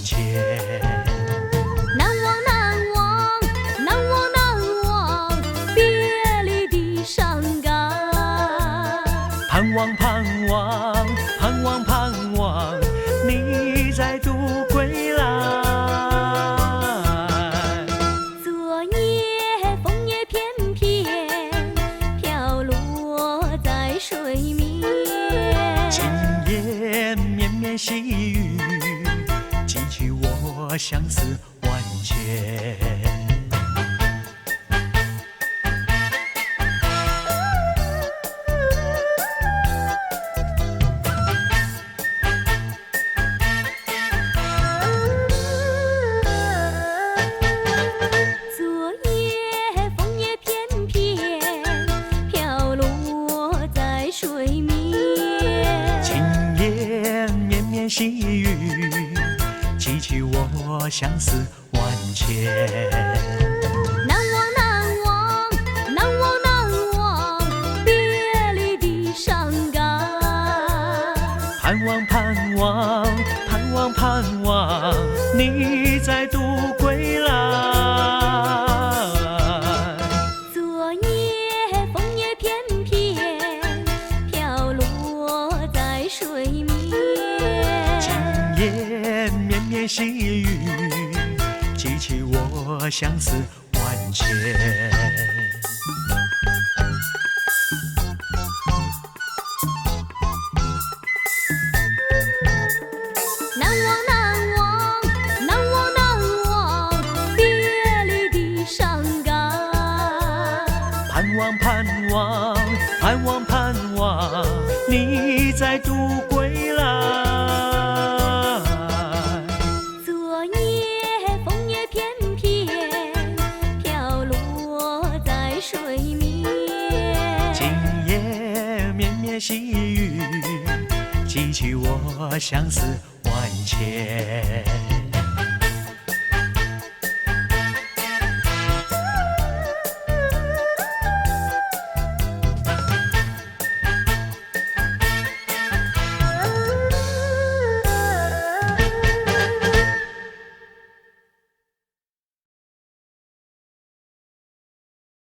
千。难忘难忘，难忘难忘，别离的伤感。盼望盼望，盼望盼望，你再度归来。昨夜枫叶片片，飘落在水面。今夜绵绵细雨，寄去我相思万千。昨夜枫叶片片，飘落在水面。今夜绵绵细雨，寄去我相思万千。难忘难忘，难忘难忘，别离的伤感。盼望盼望，盼望盼望，你再度归来。昨夜枫叶片片，飘落在水面。今夜绵绵细雨，寄去我相思万千。难忘难忘，难忘难忘，别离的伤感。盼望盼望，盼望盼望，你再度归来。昨夜枫叶片片，飘落在水面。今夜绵绵细雨，寄去我相思万千。